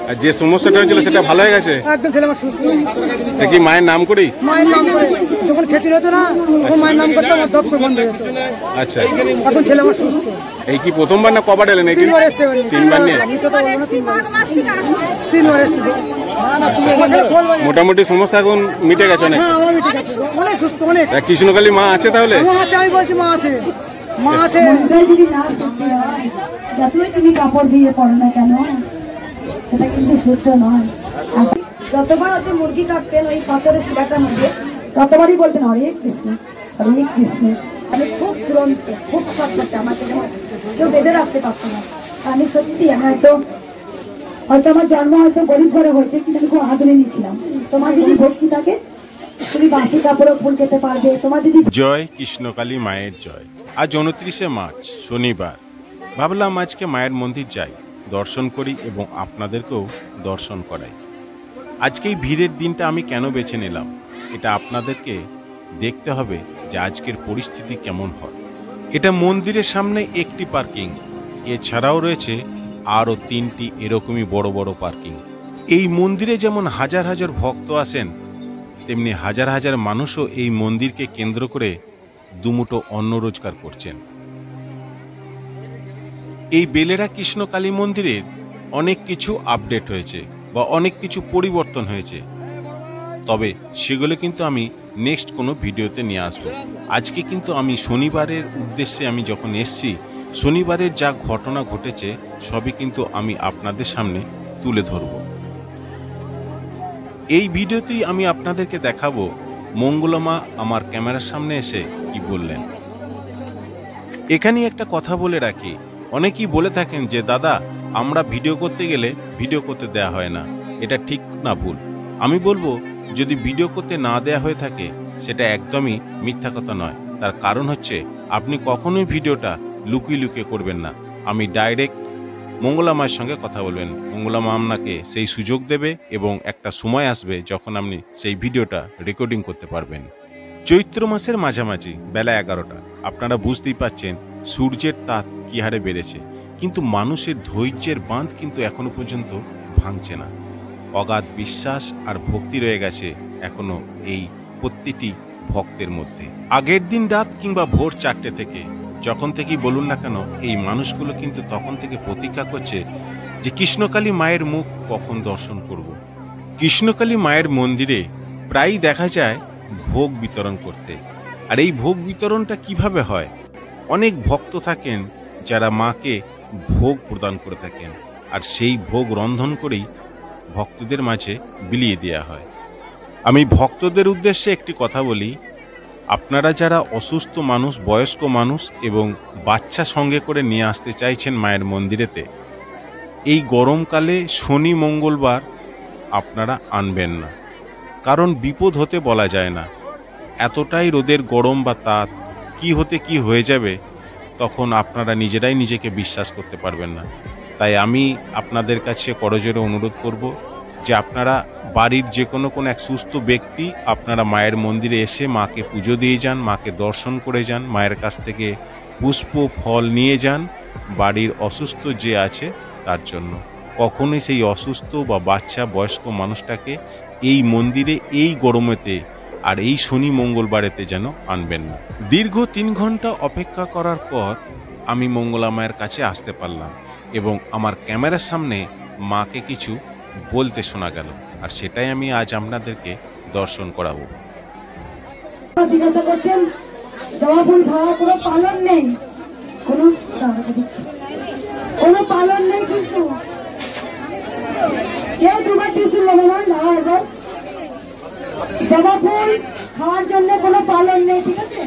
আর যে সমস্যাটা হয়েছিল সেটা ভালো হয়ে গেছে? একদম ছেলে আমার সুস্থ। কি মায়ের নাম করি? মায়ের নাম করে যখন খেচুড়ি হতো না তখন মায়ের নাম করতে আমার দপ করে বন্ধ হয়ে যেত। আচ্ছা, এখন ছেলে আমার সুস্থ। এই কি প্রথমবার না কবার এলেন? তিনবার এসছে। তিনবার নিয়ে তিনবার এসছে। মোটামুটি সমস্যা এখন মিটে গেছে অনেক? হ্যাঁ, আমার মিটে গেছে, অনেক সুস্থ অনেক। কৃষ্ণকালী মা আছে তাহলে? মা আছে, আমি বলছি মা আছে, মা আছে। যদি না সত্যি হয়, যতই তুমি কাপড় দিয়ে পড়ো না কেন, সেটা কিন্তু সত্য নয়। যতবার ওদের মুরগি কাটতেন ওই পাথরের শিলাটার মধ্যে, ততবারই বলতেন হরে কৃষ্ণ হরে কৃষ্ণ। আমি খুব দুরন্ত, খুব শখ করতে, আমাকে কেউ বেঁধে রাখতে পারতো না। আমি সত্যি, আমি হয়তো আমার জন্ম হয়তো গরিব ঘরে হয়েছে, কিন্তু আমি খুব আদরে নিয়েছিলাম। তোমার যদি ভক্তি থাকে তুমি বাসি কাপড়ও ফুল খেতে পারবে। তোমার যদি জয় কৃষ্ণকালী মায়ের জয়। আজ 29শে মার্চ শনিবার। ভাবলাম আজকে মায়ের মন্দির যাই, দর্শন করি এবং আপনাদেরকেও দর্শন করাই। আজকে এই ভিড়ের দিনটা আমি কেন বেছে নিলাম, এটা আপনাদেরকে দেখতে হবে যে আজকের পরিস্থিতি কেমন হয়। এটা মন্দিরের সামনে একটি পার্কিং, এছাড়াও রয়েছে আরও 3টি এরকমই বড় বড় পার্কিং। এই মন্দিরে যেমন হাজার হাজার ভক্ত আসেন, তেমনি হাজার হাজার মানুষও এই মন্দিরকে কেন্দ্র করে দুমুঠো অন্ন রোজগার করছেন। এই বেলেরা কৃষ্ণকালী মন্দিরের অনেক কিছু আপডেট হয়েছে বা অনেক কিছু পরিবর্তন হয়েছে, তবে সেগুলো কিন্তু আমি নেক্সট কোনো ভিডিওতে নিয়ে আসব। আজকে কিন্তু আমি শনিবারের উদ্দেশ্যে আমি যখন এসছি, শনিবারের যা ঘটনা ঘটেছে সবই কিন্তু আমি আপনাদের সামনে তুলে ধরব। এই ভিডিওতেই আমি আপনাদেরকে দেখাবো মঙ্গলমা আমার ক্যামেরার সামনে এসে কি বললেন। এখানে একটা কথা বলে রাখি, অনেকেই বলে থাকেন যে দাদা আমরা ভিডিও করতে গেলে ভিডিও করতে দেয়া হয় না, এটা ঠিক না ভুল? আমি বলবো যদি ভিডিও করতে না দেয়া হয়ে থাকে সেটা একদমই মিথ্যা কথা নয়। তার কারণ হচ্ছে আপনি কখনোই ভিডিওটা লুকিয়ে লুকিয়ে করবেন না। আমি ডাইরেক্ট মঙ্গলামার সঙ্গে কথা বলবেন, মঙ্গলামা আপনাকে সেই সুযোগ দেবে এবং একটা সময় আসবে যখন আপনি সেই ভিডিওটা রেকর্ডিং করতে পারবেন। চৈত্র মাসের মাঝামাঝি বেলা 11টা, আপনারা বুঝতেই পাচ্ছেন সূর্যের তাপ কি হারে বেড়েছে, কিন্তু মানুষের ধৈর্যের বাঁধ কিন্তু এখনো পর্যন্ত ভাঙছে না। অগাধ বিশ্বাস আর ভক্তি রয়ে গেছে এখনো এই প্রতিটি ভক্তের মধ্যে। আগের দিন রাত কিংবা ভোর 4টে থেকে, যখন থেকেই বলুন না কেন, এই মানুষগুলো কিন্তু তখন থেকে প্রতীক্ষা করছে যে কৃষ্ণকালী মায়ের মুখ কখন দর্শন করব। কৃষ্ণকালী মায়ের মন্দিরে প্রায়ই দেখা যায় ভোগ বিতরণ করতে। আর এই ভোগ বিতরণটা কিভাবে হয়? অনেক ভক্ত থাকেন যারা মাকে ভোগ প্রদান করে থাকেন, আর সেই ভোগ রন্ধন করেই ভক্তদের মাঝে বিলিয়ে দেওয়া হয়। আমি ভক্তদের উদ্দেশ্যে একটি কথা বলি, আপনারা যারা অসুস্থ মানুষ, বয়স্ক মানুষ এবং বাচ্চা সঙ্গে করে নিয়ে আসতে চাইছেন মায়ের মন্দিরেতে, এই গরমকালে শনি মঙ্গলবার আপনারা আনবেন না, কারণ বিপদ হতে বলা যায় না। এতটাই রোদের গরম বা তাপ, কি হতে কি হয়ে যাবে তখন আপনারা নিজেরাই নিজেকে বিশ্বাস করতে পারবেন না। তাই আমি আপনাদের কাছে করজোরে অনুরোধ করব যে আপনারা বাড়ির যে কোনো এক সুস্থ ব্যক্তি আপনারা মায়ের মন্দিরে এসে মাকে পুজো দিয়ে যান, মাকে দর্শন করে যান, মায়ের কাছ থেকে পুষ্প ফল নিয়ে যান বাড়ির অসুস্থ যে আছে তার জন্য। কখনোই সেই অসুস্থ বা বাচ্চা বয়স্ক মানুষটাকে এই মন্দিরে এই গরমেতে আর এই শনি মঙ্গলবারেতে যেন আনবেন না। দীর্ঘ 3 ঘন্টা অপেক্ষা করার পর আমি মঙ্গলা মায়ের কাছে আসতে পারলাম এবং আমার ক্যামেরার সামনে মাকে কিছু বলতে শোনা গেল, আর সেটাই আমি আজ আপনাদেরকে দর্শন করাবো। জিজ্ঞাসা করছেন জবা ফুল খাওয়ার কোনো পালন নেই, কোনো পালন নেই, কিন্তু কেউ দুবার টিসুল নেবে না। এবার জবা ফুল খাওয়ার জন্য কোনো পালন নেই, ঠিক আছে?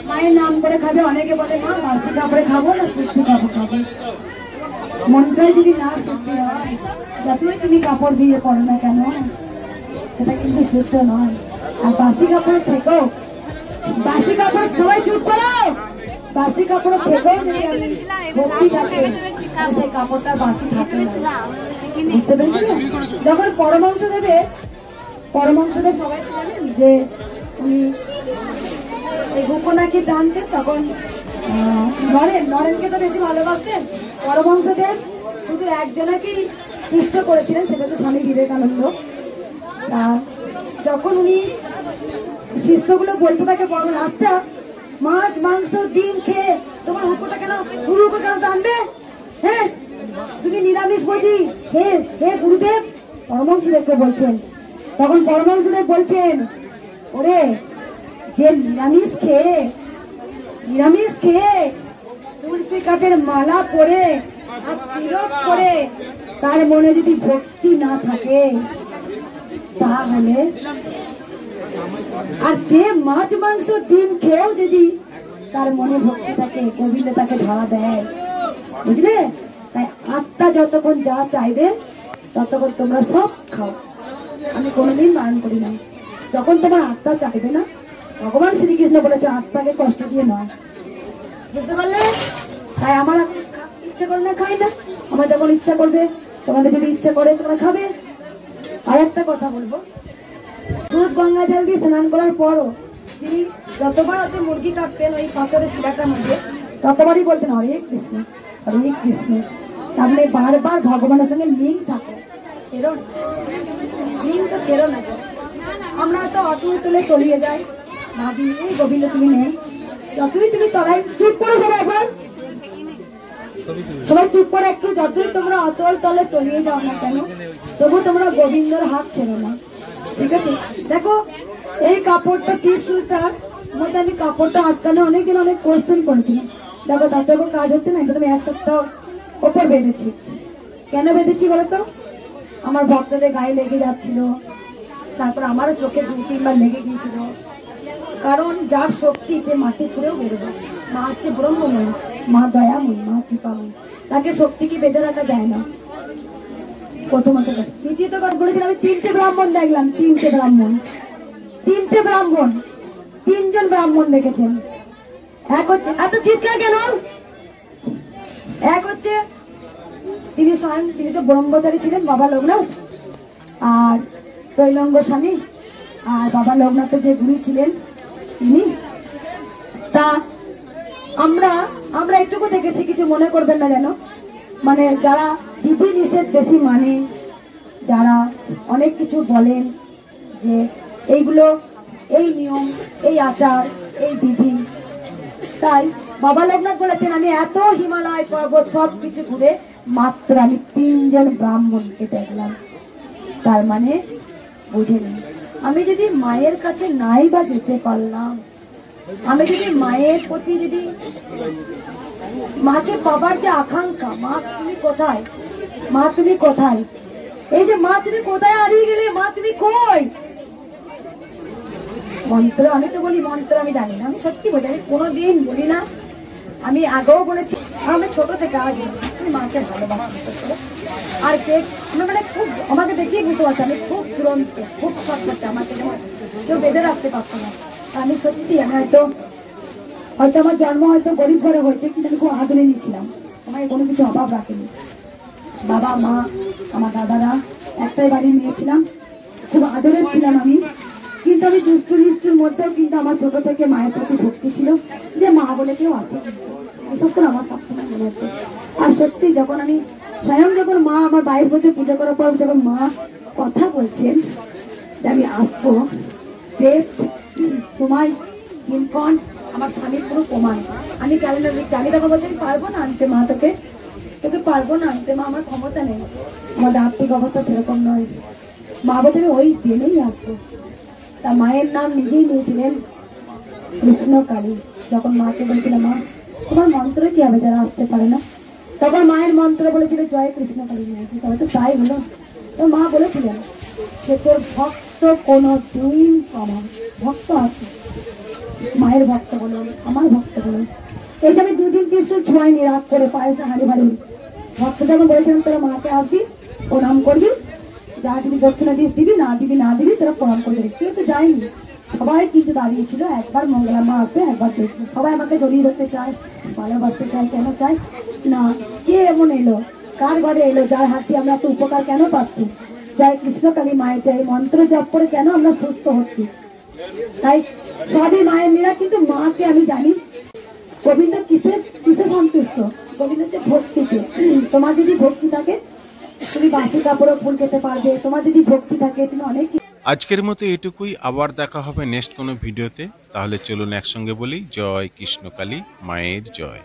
মায়ের নাম করে খাবে। অনেকে বলে না বাসি কাপড়ে খাবো না সত্যি কাপড় খাবো। মনটাই যদি না সত্যি হয়, যতই তুমি কাপড় দিয়ে পড়ো না কেন, সেটা কিন্তু সত্য নয়। আর বাসি কাপড় থেকেও, বাসি কাপড় সবাই চুপ করো, বাসি কাপড় থেকেও যদি আমি ভক্তি থাকে সেই কাপড়টা বাসি থাকে। বুঝতে পেরেছি? যখন পরমাংশ দেবে, পরমাংশদেব সবাই জানেন যে উনি এই গোপনাকে টানতেন, তখন নরেনকে তো বেশি ভালোবাসতেন। পরমাংশদেব শুধু একজনাকেই সৃষ্টি করেছিলেন, সেটা হচ্ছে স্বামী বিবেকানন্দ। যখন উনি শিষ্যগুলো বলতে তাকে বলেন, আচ্ছা মাছ মাংস ডিম খেয়ে তোমার হুকুটা কেন গুরু কেন টানবে? হ্যাঁ, তুমি নিরামিষ বুঝি? হে হে গুরুদেব, পরমহংসদেবকে বলছেন। তখন পরমহংসদেব বলছেন, ওরে যে নিরামিষ খেয়ে তুলসী কাঠের মালা পরে আর তিলক করে তার মনে যদি ভক্তি না থাকে, তাহলে আর যে মাছ মাংস ডিম খেয়েও যদি তার মনে ভক্তি থাকে, গোবিন্দ তাকে ধরা দেয়। বুঝলে? তাই আত্মা যতক্ষণ যা চাইবে ততক্ষণ তোমরা সব খাও, আমি কোনোদিন বারণ করি না। যখন তোমার আত্মা চাইবে না, ভগবান শ্রীকৃষ্ণ বলেছে আত্মাকে কষ্ট দিয়ে নয়। বুঝতে পারলে? তাই আমার ইচ্ছা করে না খাই না, আমার যখন ইচ্ছা করবে, তোমাদের যদি ইচ্ছা করে তোমরা খাবে। আর একটা কথা বলবো, দুধ গঙ্গা জল দিয়ে স্নান করার পরও তিনি যতবার হাতে মুরগি কাটতেন ওই পাথরের শিলাটার মধ্যে, ততবারই বলতেন হরে কৃষ্ণ হরে কৃষ্ণ। তাহলে বারবার ভগবানের সঙ্গে লিঙ্ক থাকে, ছেড়ো না, লিঙ্ক তো ছেড়ো না। আমরা তো অতুল তুলে তলিয়ে যাই, ভাবি এই গোবিন্দ তুমি নেই, যতই তুমি তলায় চুপ করে সবাই, এখন সবাই চুপ করে একটু, যতই তোমরা অতল তলে তলিয়ে যাও না কেন, তবু তোমরা গোবিন্দর হাত ছেড়ো না, ঠিক আছে? দেখো এই কাপড়টা টিস্যুটার মধ্যে আমি কাপড়টা আটকানো অনেকদিন অনেক কোয়েশ্চেন করেছিলাম। দেখো তাতে কাজ হচ্ছে না, একদম এক সপ্তাহ ওপর বেঁধেছি। কেন বেঁধেছি বলতো? আমার ভক্তদের গায়ে লেগে যাচ্ছিল, তারপর আমারও চোখে 2-3 বার লেগে গিয়েছিল। কারণ যার শক্তিতে মাটি খুঁড়েও বেরোবে, মা হচ্ছে ব্রহ্মময়ী, মা দয়াময়ী, মা কৃপাময়ী, তাকে শক্তিকে বেঁধে রাখা যায় না। প্রথমত। দ্বিতীয়ত বলেছিলাম আমি 3টে ব্রাহ্মণ দেখলাম, 3টে ব্রাহ্মণ, 3জন ব্রাহ্মণ দেখেছেন। এক হচ্ছে, এত চিৎকার কেন? এক হচ্ছে তিনি স্বয়ং, তিনি তো ব্রহ্মচারী ছিলেন, বাবা লোকনাথ আর তৈলঙ্গ স্বামী, আর বাবা লোকনাথের যে গুরু ছিলেন তিনি। তা আমরা একটুকু দেখেছি, কিছু মনে করবেন না যেন, মানে যারা বিধি নিষেধ বেশি মানে, যারা অনেক কিছু বলেন যে এইগুলো, এই নিয়ম, এই আচার, এই বিধি। তাই বাবা লোকনাথ বলেছেন, আমি এত হিমালয় পর্বত সব কিছু ঘুরে মাত্র আমি 3জন ব্রাহ্মণকে দেখলাম। তার মানে বুঝে নিন, আমি যদি মায়ের কাছে নাই বা যেতে পারলাম, আমি যদি মায়ের প্রতি যদি মাকে পাবার যে আকাঙ্ক্ষা, মা তুমি কোথায়, মা তুমি কোথায়, এই যে মা তুমি কোথায় হারিয়ে গেলে, মা তুমি কই, মন্ত্র, আমি তো বলি মন্ত্র আমি জানি না, আমি সত্যি বলি, আমি কোনোদিন বলি না। আমি আগেও বলেছি, আমি ছোট থেকে আজ আমি মাকে ভালোবাসি। আর কে মানে খুব আমাকে দেখিয়ে বুঝতে পারছি আমি খুব তুরন্ত, খুব শখ করতে, আমাকে কেউ বেঁধে রাখতে পারতো না। আমি সত্যি, আমি হয়তো আমার জন্ম হয়তো গরিব ঘরে হয়েছে, কিন্তু আমি খুব আদরে নিয়েছিলাম, আমাকে কোনো কিছু অভাব রাখেনি। বাবা মা আমার দাদারা একটাই বাড়ি নিয়েছিলাম, খুব আদরের ছিলাম আমি। কিন্তু আমি দুষ্টু নিষ্ঠুর মধ্যেও কিন্তু আমার ছোট থেকে মায়ের প্রতি ভক্তি ছিল, যে মা বলে কেউ আছে, এসব তো আমার সবসময় মনে হচ্ছে। আর সত্যি যখন আমি স্বয়ং, যখন মা আমার 22 বছর পুজো করার পর যখন মা কথা বলছেন যে আমি আসবো, সময় দিনক্ষণ, আমার স্বামীর কোনো প্রমাণ আমি ক্যালেন্ডার লিখছি, আমি তখন বলছি আমি পারবো না আনতে, মা তোকে পারবো না আনতে, মা আমার ক্ষমতা নেই, আমাদের আর্থিক অবস্থা সেরকম নয়। মা বলতে ওই দিনেই আসবো। তা মায়ের নাম নিজেই নিয়েছিলেন কৃষ্ণকালী। যখন মাকে বলেছিলাম, মা তোমার মন্ত্র কি হবে যারা আসতে পারে না, তখন মায়ের মন্ত্র বলেছিল জয় কৃষ্ণকালী নিয়েছি। তবে তো তাই হলো। তো মা বলেছিলেন যে তোর ভক্ত কোনো দিন কমা, ভক্ত আছে, মায়ের ভক্ত বলুন, আমার ভক্ত বলুন। এই যে আমি 2 দিন 3 ছোঁয়াইনি, রাগ করে পায়েসে হাড়ি ভাড়ি ভক্ত যখন বলেছিলাম তোরা মাকে আসবি, প্রণাম করবি, যা দিবি দক্ষিণা দিবি, না দিবি তোরা প্রণাম করে দিবি। কেউ তো যায়নি, সবাই কিন্তু দাঁড়িয়েছিল, একবার মঙ্গলা মা আসবে, একবার দেখবে। সবাই আমাকে জড়িয়ে ধরতে চায়, ভালোবাসতে চায়, কেন চায় না? কে এমন এলো, কার ঘরে এলো, যার হাত দিয়ে আমরা এত উপকার কেন পাচ্ছি? জয় কৃষ্ণকালী মায়ের জয় মন্ত্র জপ করে কেন আমরা সুস্থ হচ্ছি? তাই সবই মায়ের লীলা। কিন্তু মাকে আমি জানি গোবিন্দ কিসে সন্তুষ্ট, গোবিন্দ হচ্ছে ভক্তিতে। তোমার যদি ভক্তি থাকে তুমি বাসি কাপড়ও ফুল খেতে পারবে, তোমার যদি ভক্তি থাকে তুমি অনেক আজকের মতো এটুকুই, আবার দেখা হবে নেক্সট কোনো ভিডিওতে। তাহলে চলুন একসঙ্গে বলি জয় কৃষ্ণকালী মায়ের জয়।